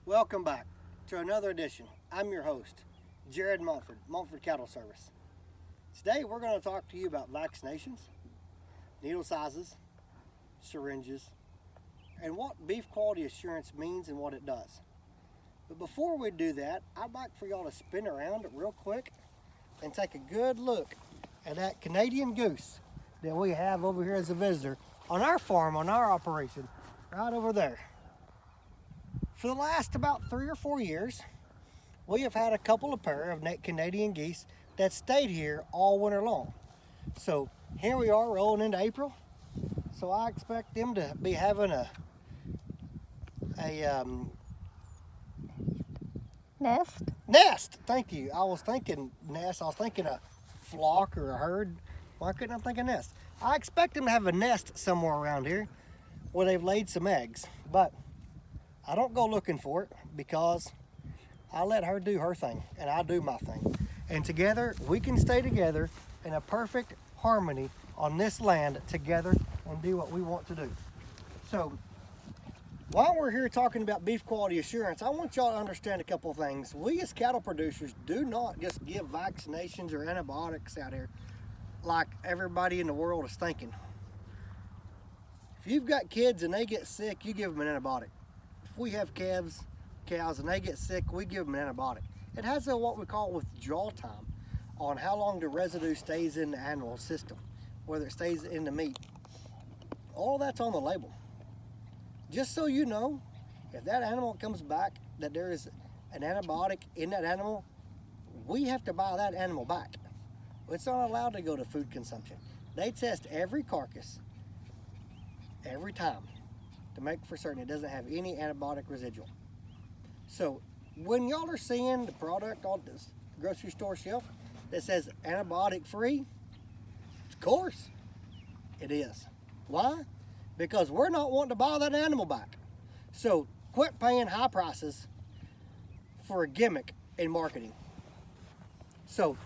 Welcome back to another edition. I'm your host, Jared Mumford Cattle Service. Today we're going to talk to you about vaccinations, needle sizes, syringes, and what beef quality assurance means and what it does. But before we do that, I'd like for y'all to spin around real quick and take a good look at that Canadian goose that we have over here as a visitor on our farm, on our operation, right over there. For the last about 3 or 4 years, we have had a couple of pair of Canadian geese that stayed here all winter long. So here we are rolling into April. So I expect them to be having a Nest? Thank you. I was thinking nest. I was thinking a flock or a herd. Why couldn't I think of nest? I expect them to have a nest somewhere around here where they've laid some eggs. But I don't go looking for it because I let her do her thing and I do my thing. And together we can stay together in a perfect harmony on this land together and do what we want to do. So while we're here talking about beef quality assurance, I want y'all to understand a couple of things. We as cattle producers do not just give vaccinations or antibiotics out here like everybody in the world is thinking. If you've got kids and they get sick, you give them an antibiotic. If we have cows and they get sick, we give them an antibiotic. It has what we call withdrawal time on how long the residue stays in the animal system, whether it stays in the meat. All that's on the label. Just so you know, if that animal comes back that there is an antibiotic in that animal, we have to buy that animal back. It's not allowed to go to food consumption. They test every carcass every time to make for certain it doesn't have any antibiotic residual. So when y'all are seeing the product on the grocery store shelf that says antibiotic free, of course it is. Why? Because we're not wanting to buy that animal back. So quit paying high prices for a gimmick in marketing. So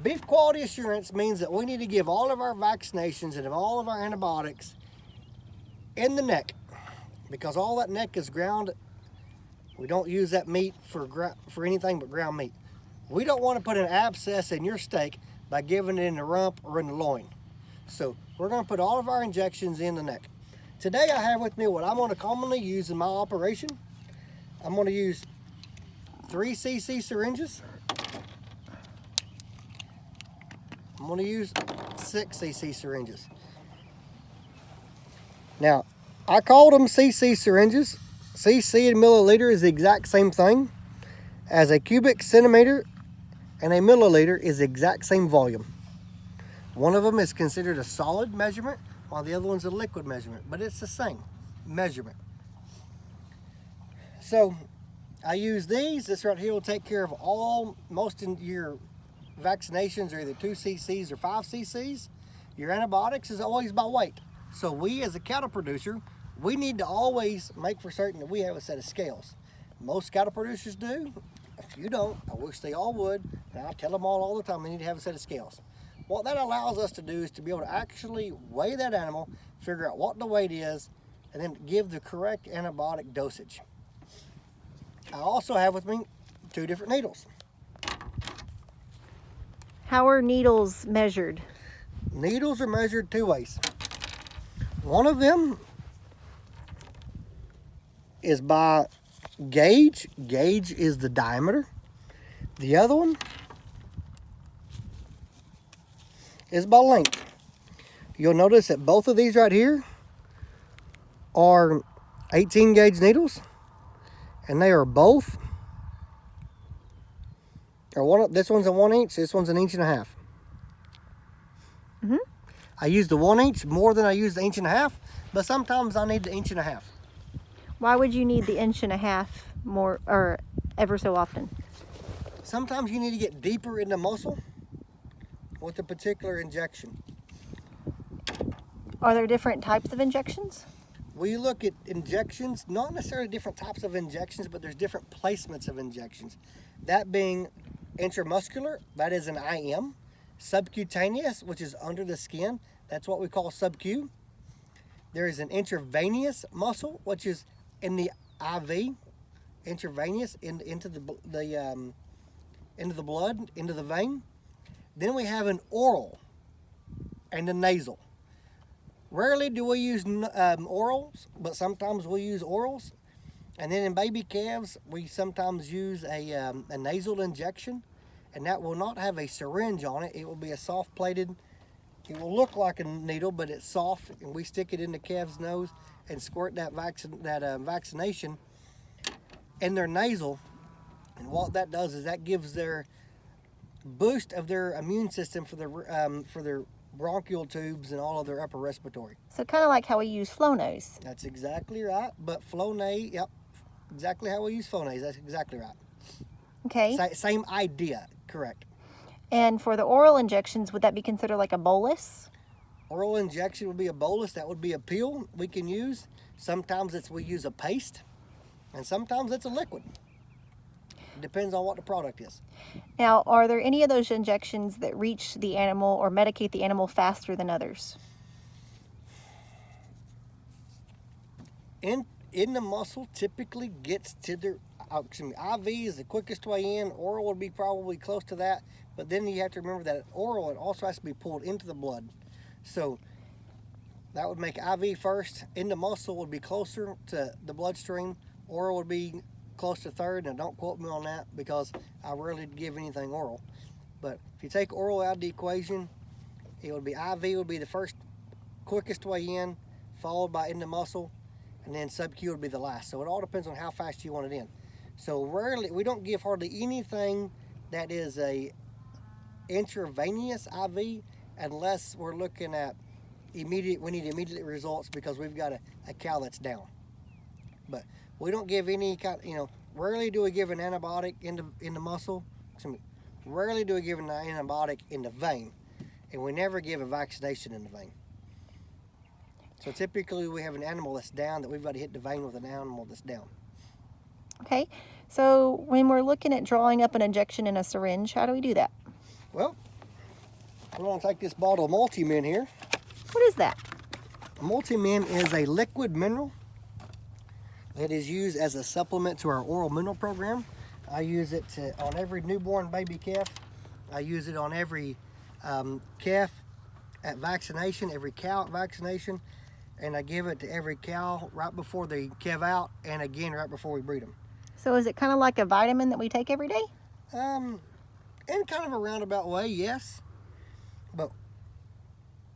beef quality assurance means that we need to give all of our vaccinations and all of our antibiotics in the neck, because all that neck is ground. We don't use that meat for anything but ground meat. We don't want to put an abscess in your steak by giving it in the rump or in the loin. So we're going to put all of our injections in the neck. Today I have with me what I'm going to commonly use in my operation. I'm going to use 3 cc syringes. I'm going to use 6 cc syringes. Now, I called them cc syringes. Cc and milliliter is the exact same thing, as a cubic centimeter and a milliliter is the exact same volume. One of them is considered a solid measurement, while the other one's a liquid measurement, but it's the same measurement. So I use these. This right here will take care of most of your vaccinations are either 2 cc's or 5 cc's. Your antibiotics is always by weight. So we as a cattle producer, we need to always make for certain that we have a set of scales. Most cattle producers do. If you don't, I wish they all would. And I tell them all the time they need to have a set of scales. What that allows us to do is to be able to actually weigh that animal, figure out what the weight is, and then give the correct antibiotic dosage. I also have with me 2 different needles. How are needles measured? Needles are measured 2 ways. One of them is by gauge. Gauge is the diameter. The other one is by length. You'll notice that both of these right here are 18 gauge needles, and they are both, this one's a 1 inch, this one's an 1.5 inches. I use the 1 inch more than I use the 1.5 inches, but sometimes I need the 1.5 inches. Why would you need the 1.5 inches more or ever so often? Sometimes you need to get deeper in the muscle with a particular injection. Are there different types of injections? We look at injections, not necessarily different types of injections, but there's different placements of injections. That being intramuscular, that is an IM. Subcutaneous, which is under the skin, that's what we call sub-Q. There is an intravenous muscle, which is in the IV. intravenous into the blood, into the vein. Then we have an oral and a nasal. Rarely do we use orals, but sometimes we use orals. And then in baby calves, we sometimes use a nasal injection, and that will not have a syringe on it. It will be a soft plated, it will look like a needle, but it's soft, and we stick it in the calf's nose and squirt that vaccination in their nasal. And what that does is that gives their boost of their immune system for their bronchial tubes and all of their upper respiratory. So kind of like how we use Flonase. That's exactly right. But Flonase, yep, exactly how we use Flonase. That's exactly right. Okay. Same idea, correct. And for the oral injections, would that be considered like a bolus? Oral injection would be a bolus. That would be a pill we can use. Sometimes we use a paste, and sometimes it's a liquid. It depends on what the product is. Now, are there any of those injections that reach the animal or medicate the animal faster than others? In the muscle typically gets to the, IV is the quickest way in. Oral would be probably close to that, but then you have to remember that oral, it also has to be pulled into the blood. So that would make IV first. In the muscle would be closer to the bloodstream. Oral would be close to third. Now don't quote me on that because I rarely give anything oral. But if you take oral out of the equation, it would be IV would be the first quickest way in, followed by in the muscle, and then sub-Q would be the last. So it all depends on how fast you want it in. So rarely, we don't give hardly anything that is a intravenous IV unless we're looking at we need immediate results because we've got a cow that's down. But we don't give any kind, rarely do we give an antibiotic in the muscle. Rarely do we give an antibiotic in the vein, and we never give a vaccination in the vein. So typically we have an animal that's down that we've got to hit the vein with an animal that's down. Okay, so when we're looking at drawing up an injection in a syringe, how do we do that? Well, we're going to take this bottle of Multi-Min here. What is that? Multi-Min is a liquid mineral. It is used as a supplement to our oral mineral program. I use it on every newborn baby calf. I use it on every calf at vaccination, every cow at vaccination, and I give it to every cow right before they calve out and again right before we breed them. So is it kind of like a vitamin that we take every day? In kind of a roundabout way, yes. But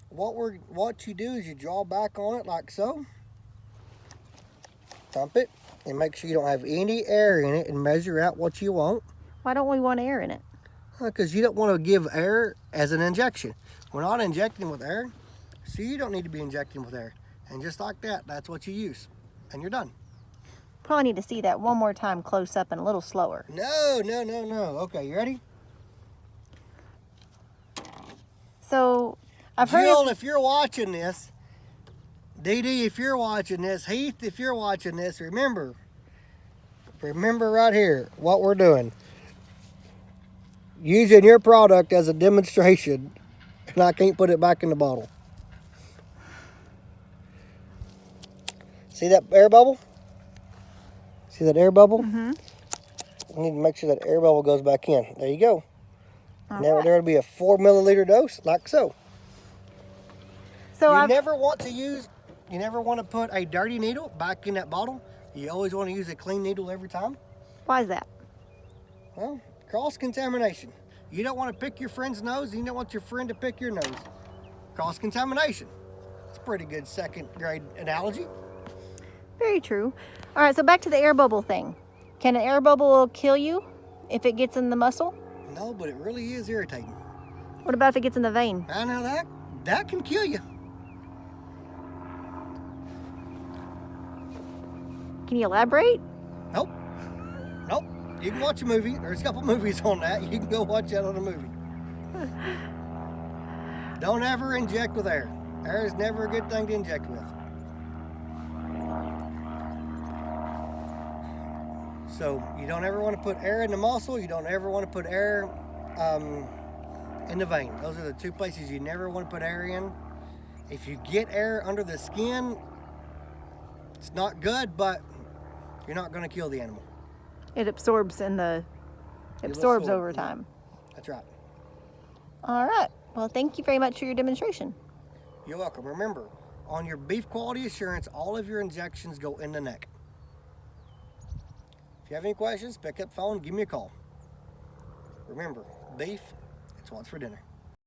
what you do is you draw back on it like so. Thump it and make sure you don't have any air in it and measure out what you want. Why don't we want air in it? Because you don't want to give air as an injection. We're not injecting with air, so you don't need to be injecting with air. And just like that, that's what you use. And you're done. Probably need to see that one more time close up and a little slower. No. Okay, you ready? So, I've heard... Jill, if you're watching this, Dee Dee, if you're watching this, Heath, if you're watching this, remember right here what we're doing. Using your product as a demonstration, and I can't put it back in the bottle. See that air bubble? See that air bubble? Mm-hmm. We need to make sure that air bubble goes back in. There you go. Now Right. there will be a 4 milliliter dose, like so. So You never want to put a dirty needle back in that bottle. You always want to use a clean needle every time. Why is that? Well, cross-contamination. You don't want to pick your friend's nose, and you don't want your friend to pick your nose. Cross-contamination. It's a pretty good second grade analogy. Very true. All right, so back to the air bubble thing. Can an air bubble kill you if it gets in the muscle? No, but it really is irritating. What about if it gets in the vein? I know that can kill you. Can you elaborate? Nope. You can watch a movie. There's a couple movies on that. You can go watch that on a movie. Don't ever inject with air. Air is never a good thing to inject with. So you don't ever want to put air in the muscle. You don't ever want to put air in the vein. Those are the two places you never want to put air in. If you get air under the skin, it's not good, but you're not going to kill the animal. It absorbs in the, It'll absorbs absorb, over yeah. time. That's right. All right. Well, thank you very much for your demonstration. You're welcome. Remember, on your beef quality assurance, all of your injections go in the neck. If you have any questions, pick up the phone, give me a call. Remember, beef, it's what's for dinner.